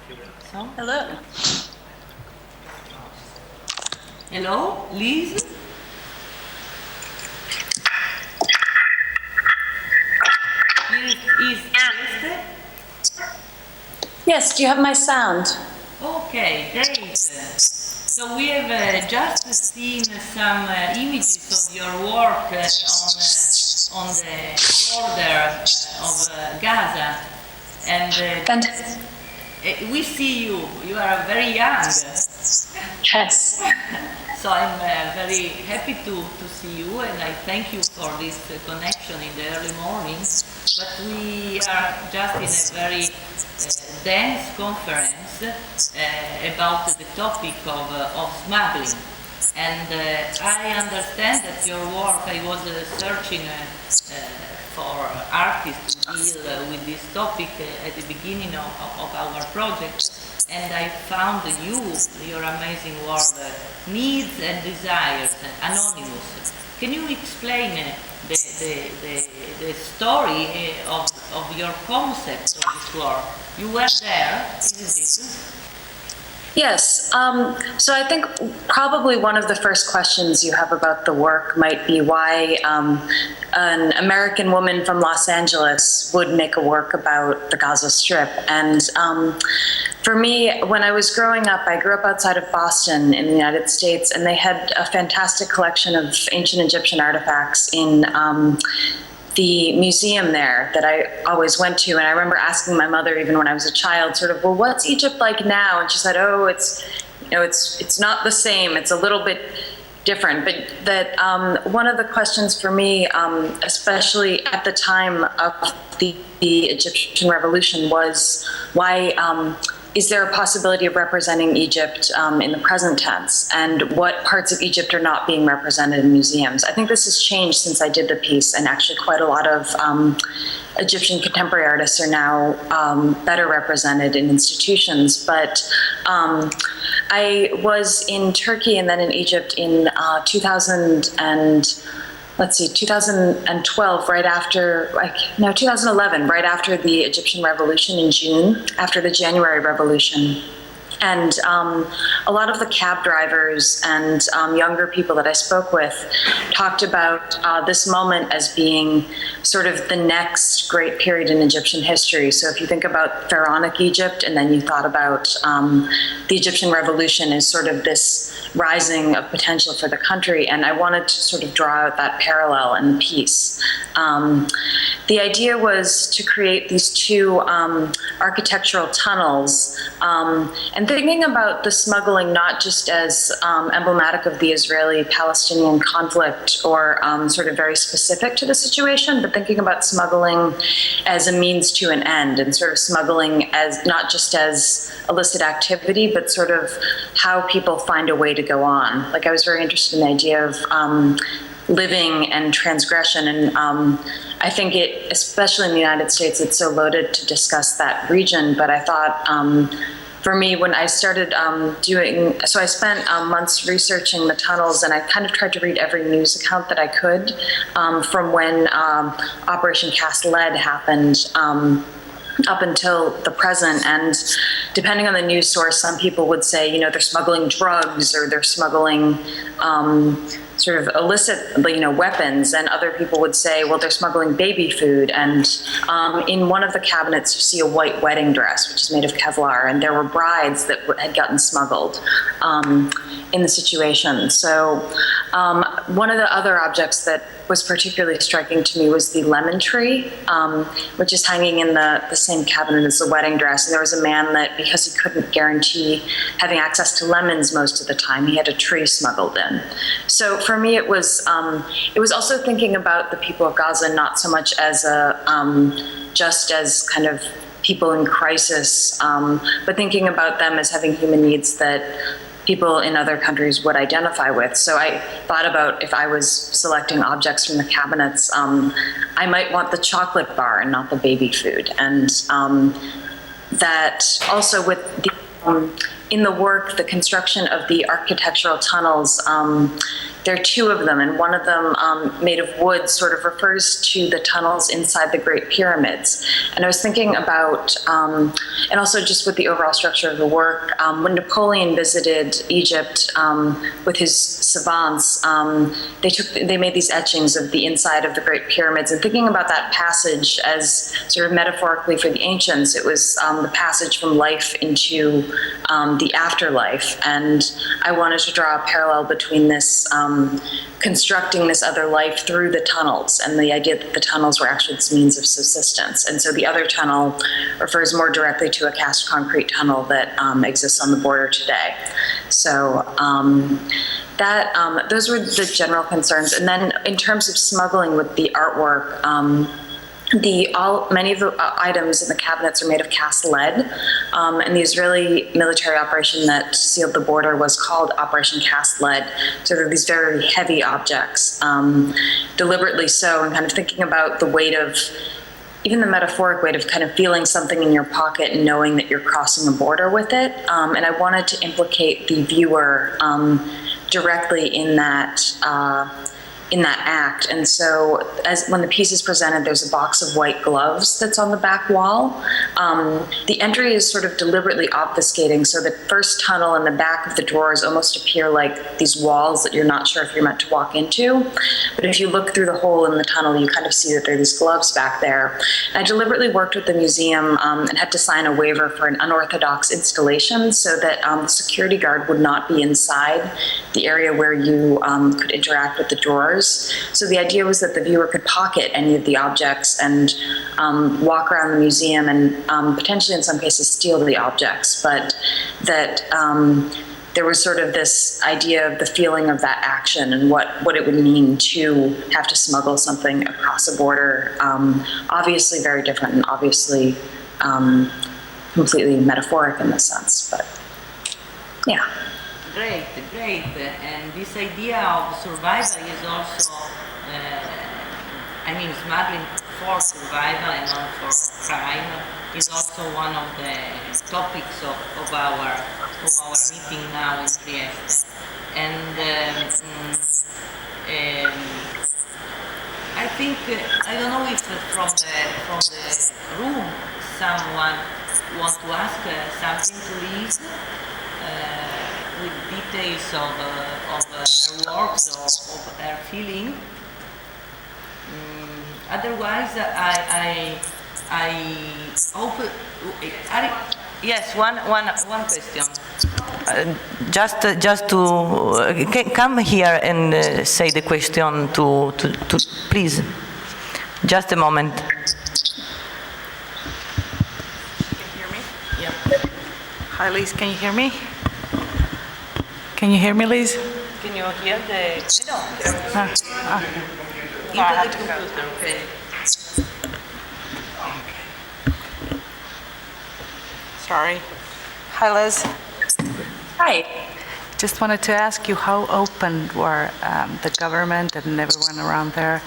So, Hello. hello, Liz? Is Trieste? Yes, do you have my sound? Okay, great. So we have just seen some images of your work on the border of Gaza, and Fantastic. we see you. You are very young. Yes. So I'm very happy to see you, and I thank you for this connection in the early morning. But we are just in a very dense conference about the topic of smuggling. And I understand that your work, I was searching for artists to deal with this topic at the beginning of our project, and I found your amazing work, Needs and Desires, Anonymous. Can you explain the story of your concept of this work? You were there, isn't it? Yes. So I think probably one of the first questions you have about the work might be why an American woman from Los Angeles would make a work about the Gaza Strip. And for me, when I was growing up, I grew up outside of Boston in the United States, and they had a fantastic collection of ancient Egyptian artifacts in the museum there that I always went to. And I remember asking my mother, even when I was a child, sort of, well, what's Egypt like now? And she said, oh, it's not the same. It's a little bit different. But that one of the questions for me, especially at the time of the Egyptian revolution, was why is there a possibility of representing Egypt in the present tense, and what parts of Egypt are not being represented in museums? I think this has changed since I did the piece, and actually quite a lot of Egyptian contemporary artists are now better represented in institutions. But I was in Turkey and then in Egypt in 2012, right after, 2011, right after the Egyptian revolution in June, after the January revolution. And a lot of the cab drivers and younger people that I spoke with talked about this moment as being sort of the next great period in Egyptian history. So if you think about pharaonic Egypt, and then you thought about the Egyptian revolution as sort of this rising of potential for the country, and I wanted to sort of draw out that parallel in the piece. The idea was to create these two architectural tunnels, and thinking about the smuggling not just as emblematic of the Israeli-Palestinian conflict or sort of very specific to the situation, but thinking about smuggling as a means to an end, and sort of smuggling as not just as illicit activity, but sort of how people find a way to go on. Like, I was very interested in the idea of living and transgression, and I think it, especially in the United States, it's so loaded to discuss that region, but I thought for me, when I started so I spent months researching the tunnels, and I kind of tried to read every news account that I could from when Operation Cast Lead happened up until the present. And depending on the news source, some people would say, they're smuggling drugs, or they're smuggling sort of illicit, weapons, and other people would say, well, they're smuggling baby food. And in one of the cabinets, you see a white wedding dress, which is made of Kevlar, and there were brides that had gotten smuggled in the situation. So one of the other objects that was particularly striking to me was the lemon tree, which is hanging in the same cabinet as the wedding dress. And there was a man that, because he couldn't guarantee having access to lemons most of the time, he had a tree smuggled in. So for me, it was also thinking about the people of Gaza not so much as just as kind of people in crisis, but thinking about them as having human needs that people in other countries would identify with. So I thought about, if I was selecting objects from the cabinets, I might want the chocolate bar and not the baby food. And that also with the in the work, the construction of the architectural tunnels, there are two of them, and one of them, made of wood, sort of refers to the tunnels inside the Great Pyramids. And I was thinking about, and also just with the overall structure of the work, when Napoleon visited Egypt with his savants, they made these etchings of the inside of the Great Pyramids. And thinking about that passage as sort of metaphorically for the ancients, it was the passage from life into the afterlife. And I wanted to draw a parallel between this constructing this other life through the tunnels and the idea that the tunnels were actually this means of subsistence. And so the other tunnel refers more directly to a cast concrete tunnel that exists on the border today. So those were the general concerns. And then in terms of smuggling with the artwork, many of the items in the cabinets are made of cast lead, and the Israeli military operation that sealed the border was called Operation Cast Lead. So they're these very heavy objects, deliberately so, and kind of thinking about the weight of, even the metaphoric weight of kind of feeling something in your pocket and knowing that you're crossing a border with it. And I wanted to implicate the viewer directly in that act. And so when the piece is presented, there's a box of white gloves that's on the back wall. The entry is sort of deliberately obfuscating, so the first tunnel and the back of the drawers almost appear like these walls that you're not sure if you're meant to walk into. But if you look through the hole in the tunnel, you kind of see that there are these gloves back there. And I deliberately worked with the museum and had to sign a waiver for an unorthodox installation so that the security guard would not be inside the area where you could interact with the drawers. So the idea was that the viewer could pocket any of the objects and walk around the museum and potentially in some cases steal the objects, but that there was sort of this idea of the feeling of that action and what it would mean to have to smuggle something across a border. Obviously very different and obviously completely metaphoric in this sense, but yeah. Great. And this idea of survival is also, smuggling for survival and not for crime is also one of the topics of our meeting now in Trieste. And I think, I don't know if from the room someone wants to ask something to Liz. With details of her works or of her feeling. Otherwise, I hope. Yes, one question. Just to come here and say the question to please. Just a moment. Can you hear me? Yeah. Hi, Liz. Can you hear me? Can you hear me, Liz? Can you hear the... No. Into the computer, okay. Sorry. Hi, Liz. Hi. Just wanted to ask you how open were the government and everyone around there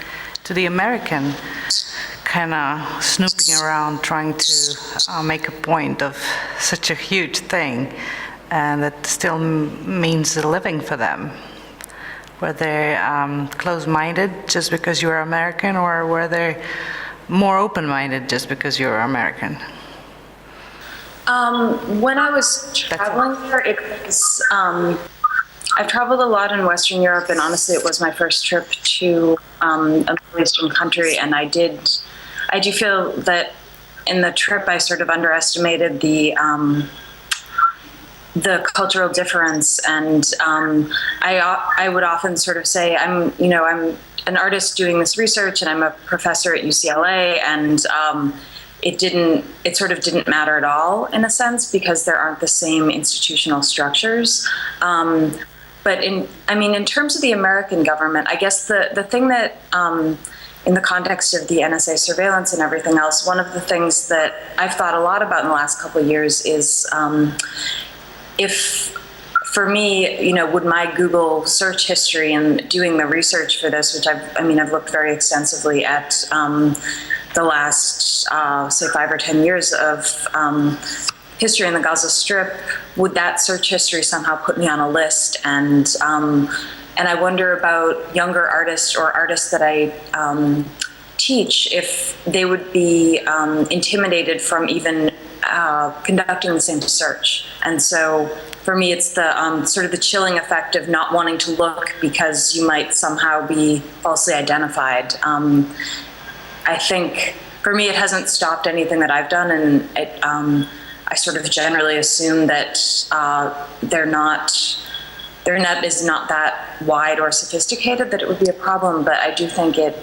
to the American kind of snooping around trying to make a point of such a huge thing. And that still means a living for them. Were they closed-minded just because you were American, or were they more open-minded just because you were American? When I was traveling there, it was, I've traveled a lot in Western Europe, and honestly, it was my first trip to a Middle Eastern country, and I do feel that in the trip, I sort of underestimated the cultural difference, and I would often sort of say I'm an artist doing this research, and I'm a professor at UCLA, and it sort of didn't matter at all in a sense because there aren't the same institutional structures. But in terms of the American government, I guess the thing that in the context of the NSA surveillance and everything else, one of the things that I've thought a lot about in the last couple of years is if, for me, would my Google search history and doing the research for this, which I've looked very extensively at the last, say, 5 or 10 years of history in the Gaza Strip, would that search history somehow put me on a list and And I wonder about younger artists or artists that I teach, if they would be intimidated from even conducting the same search. And so for me, it's the sort of the chilling effect of not wanting to look because you might somehow be falsely identified. I think for me, it hasn't stopped anything that I've done, and I sort of generally assume that their net is not that wide or sophisticated that it would be a problem, but I do think it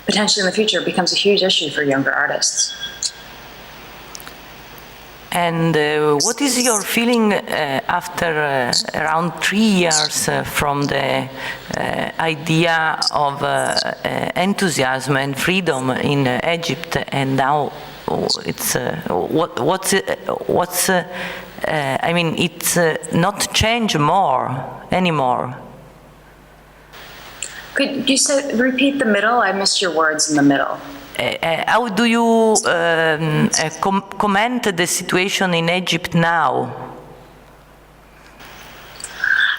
potentially in the future becomes a huge issue for younger artists. And what is your feeling after around 3 years from the idea of enthusiasm and freedom in Egypt, and now it's I mean, it's not change anymore. Could you repeat the middle? I missed your words in the middle. How do you comment the situation in Egypt now?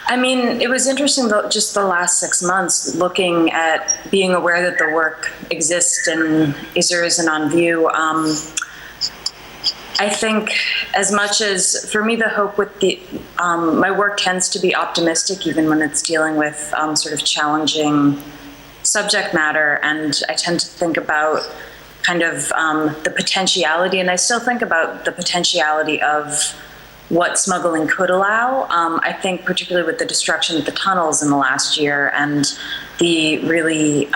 I mean, it was interesting just the last 6 months, looking at being aware that the work exists and is and on view. I think as much as, for me, the hope with my work tends to be optimistic, even when it's dealing with sort of challenging subject matter, and I tend to think about kind of the potentiality, and I still think about the potentiality of what smuggling could allow. I think particularly with the destruction of the tunnels in the last year and the really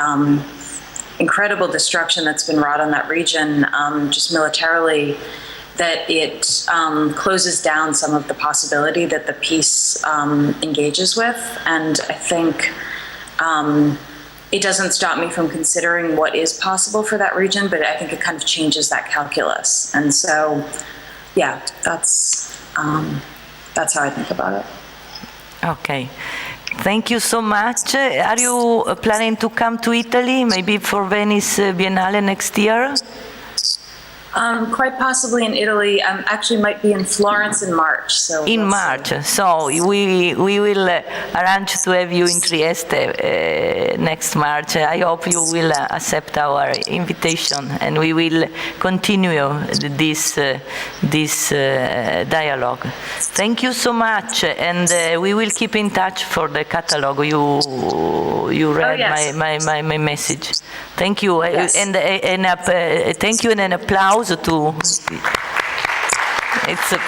incredible destruction that's been wrought on that region, just militarily, that it closes down some of the possibility that the peace engages with. And I think it doesn't stop me from considering what is possible for that region, but I think it kind of changes that calculus. And so, yeah, that's how I think about it. Okay. Thank you so much. Are you planning to come to Italy, maybe for Venice Biennale next year? Quite possibly in Italy. Actually might be in Florence in March. So in March. So we will arrange to have you in Trieste next March. I hope you will accept our invitation, and we will continue this dialogue. Thank you so much, and we will keep in touch for the catalog. You read my message. Thank you, yes. And thank you, and an applause to. It's a